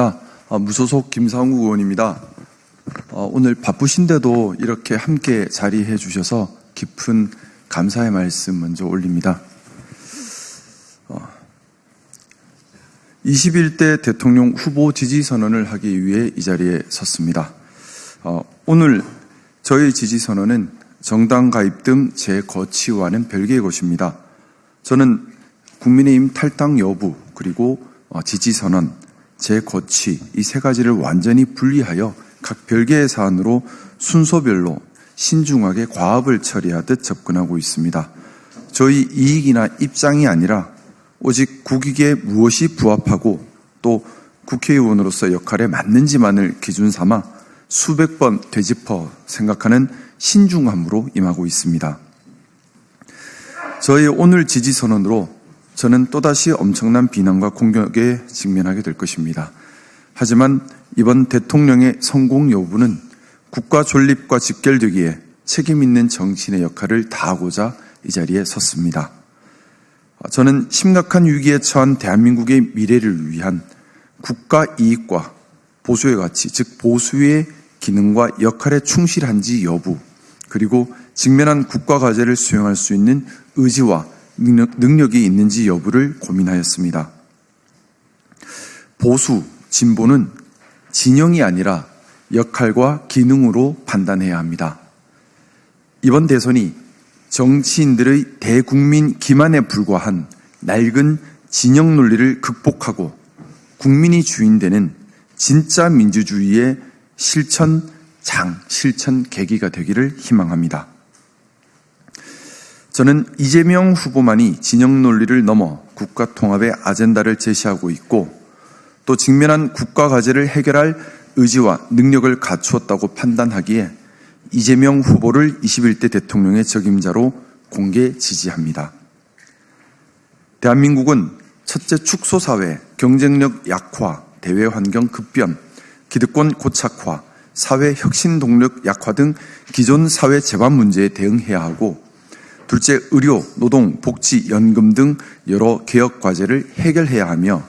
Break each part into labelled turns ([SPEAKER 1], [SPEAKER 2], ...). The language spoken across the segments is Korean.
[SPEAKER 1] 반갑습니다. 무소속 김상우 의원입니다. 오늘 바쁘신데도 이렇게 함께 자리해 주셔서 깊은 감사의 말씀 먼저 올립니다. 21대 대통령 후보 지지선언을 하기 위해 이 자리에 섰습니다. 오늘 저희 지지선언은 정당 가입 등 제 거취와는 별개의 것입니다. 저는 국민의힘 탈당 여부 그리고 지지선언, 제 거취 이 세 가지를 완전히 분리하여 각 별개의 사안으로 순서별로 신중하게 과업을 처리하듯 접근하고 있습니다. 저희 이익이나 입장이 아니라 오직 국익에 무엇이 부합하고 또 국회의원으로서 역할에 맞는지만을 기준 삼아 수백 번 되짚어 생각하는 신중함으로 임하고 있습니다. 저희 오늘 지지선언으로 저는 또다시 엄청난 비난과 공격에 직면하게 될 것입니다. 하지만 이번 대통령의 성공 여부는 국가 존립과 직결되기에 책임 있는 정치인의 역할을 다하고자 이 자리에 섰습니다. 저는 심각한 위기에 처한 대한민국의 미래를 위한 국가 이익과 보수의 가치, 즉 보수의 기능과 역할에 충실한지 여부, 그리고 직면한 국가 과제를 수행할 수 있는 의지와 능력이 있는지 여부를 고민하였습니다. 보수, 진보는 진영이 아니라 역할과 기능으로 판단해야 합니다. 이번 대선이 정치인들의 대국민 기만에 불과한 낡은 진영 논리를 극복하고 국민이 주인되는 진짜 민주주의의 실천 계기가 되기를 희망합니다. 저는 이재명 후보만이 진영 논리를 넘어 국가 통합의 아젠다를 제시하고 있고 또 직면한 국가 과제를 해결할 의지와 능력을 갖추었다고 판단하기에 이재명 후보를 21대 대통령의 적임자로 공개 지지합니다. 대한민국은 첫째 축소사회, 경쟁력 약화, 대외환경 급변, 기득권 고착화, 사회 혁신 동력 약화 등 기존 사회 재반 문제에 대응해야 하고 둘째, 의료, 노동, 복지, 연금 등 여러 개혁 과제를 해결해야 하며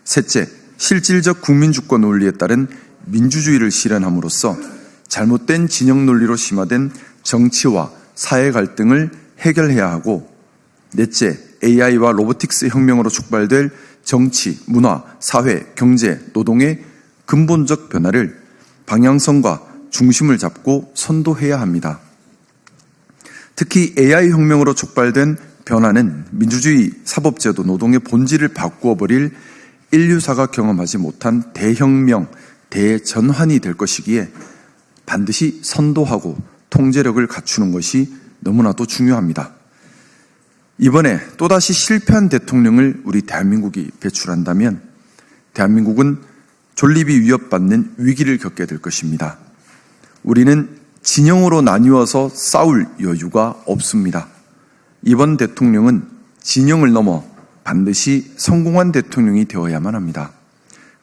[SPEAKER 1] 셋째, 실질적 국민주권 논리에 따른 민주주의를 실현함으로써 잘못된 진영 논리로 심화된 정치와 사회 갈등을 해결해야 하고 넷째, AI와 로보틱스 혁명으로 촉발될 정치, 문화, 사회, 경제, 노동의 근본적 변화를 방향성과 중심을 잡고 선도해야 합니다. 특히 AI 혁명으로 촉발된 변화는 민주주의, 사법제도, 노동의 본질을 바꾸어버릴 인류사가 경험하지 못한 대혁명, 대전환이 될 것이기에 반드시 선도하고 통제력을 갖추는 것이 너무나도 중요합니다. 이번에 또다시 실패한 대통령을 우리 대한민국이 배출한다면 대한민국은 존립이 위협받는 위기를 겪게 될 것입니다. 우리는 진영으로 나뉘어서 싸울 여유가 없습니다. 이번 대통령은 진영을 넘어 반드시 성공한 대통령이 되어야만 합니다.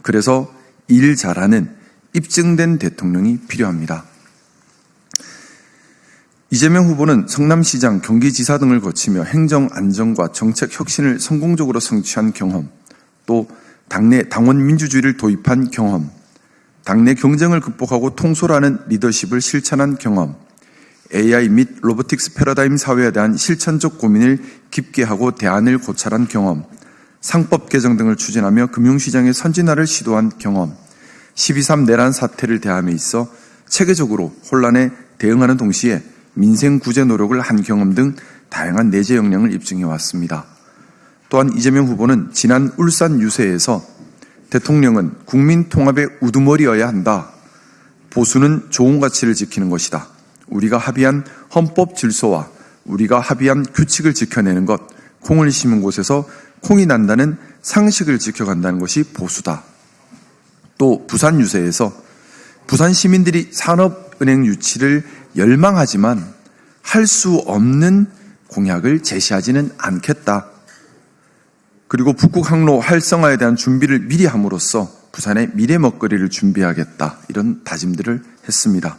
[SPEAKER 1] 그래서 일 잘하는 입증된 대통령이 필요합니다. 이재명 후보는 성남시장, 경기지사 등을 거치며 행정 안정과 정책 혁신을 성공적으로 성취한 경험, 또 당내 당원 민주주의를 도입한 경험, 당내 경쟁을 극복하고 통솔하는 리더십을 실천한 경험, AI 및 로보틱스 패러다임 사회에 대한 실천적 고민을 깊게 하고 대안을 고찰한 경험, 상법 개정 등을 추진하며 금융시장의 선진화를 시도한 경험, 12.3 내란 사태를 대함에 있어 체계적으로 혼란에 대응하는 동시에 민생 구제 노력을 한 경험 등 다양한 내재 역량을 입증해 왔습니다. 또한 이재명 후보는 지난 울산 유세에서 대통령은 국민 통합의 우두머리여야 한다. 보수는 좋은 가치를 지키는 것이다. 우리가 합의한 헌법 질서와 우리가 합의한 규칙을 지켜내는 것, 콩을 심은 곳에서 콩이 난다는 상식을 지켜간다는 것이 보수다. 또 부산 유세에서 부산 시민들이 산업은행 유치를 열망하지만 할 수 없는 공약을 제시하지는 않겠다. 그리고 북극 항로 활성화에 대한 준비를 미리 함으로써 부산의 미래 먹거리를 준비하겠다. 이런 다짐들을 했습니다.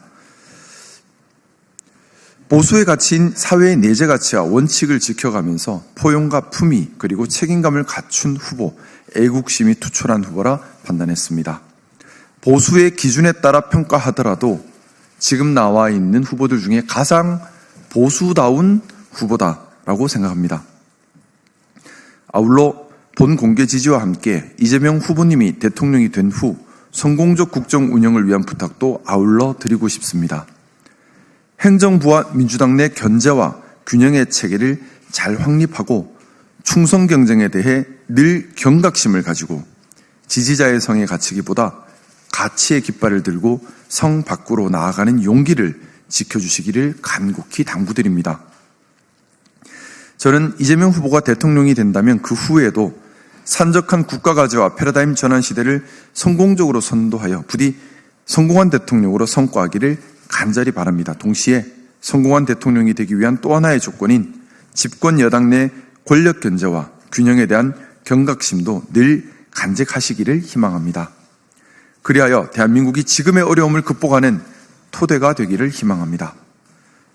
[SPEAKER 1] 보수의 가치인 사회의 내재 가치와 원칙을 지켜가면서 포용과 품위 그리고 책임감을 갖춘 후보, 애국심이 투철한 후보라 판단했습니다. 보수의 기준에 따라 평가하더라도 지금 나와 있는 후보들 중에 가장 보수다운 후보다라고 생각합니다. 아울러 본 공개 지지와 함께 이재명 후보님이 대통령이 된 후 성공적 국정 운영을 위한 부탁도 아울러 드리고 싶습니다. 행정부와 민주당 내 견제와 균형의 체계를 잘 확립하고 충성 경쟁에 대해 늘 경각심을 가지고 지지자의 성에 갇히기보다 가치의 깃발을 들고 성 밖으로 나아가는 용기를 지켜주시기를 간곡히 당부드립니다. 저는 이재명 후보가 대통령이 된다면 그 후에도 산적한 국가과제와 패러다임 전환 시대를 성공적으로 선도하여 부디 성공한 대통령으로 성과하기를 간절히 바랍니다. 동시에 성공한 대통령이 되기 위한 또 하나의 조건인 집권 여당 내 권력 견제와 균형에 대한 경각심도 늘 간직하시기를 희망합니다. 그리하여 대한민국이 지금의 어려움을 극복하는 토대가 되기를 희망합니다.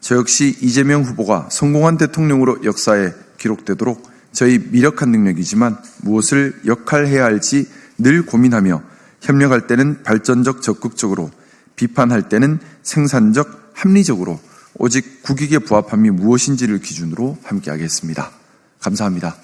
[SPEAKER 1] 저 역시 이재명 후보가 성공한 대통령으로 역사에 기록되도록 저희 미력한 능력이지만 무엇을 역할해야 할지 늘 고민하며 협력할 때는 발전적 적극적으로, 비판할 때는 생산적 합리적으로 오직 국익에 부합함이 무엇인지를 기준으로 함께하겠습니다. 감사합니다.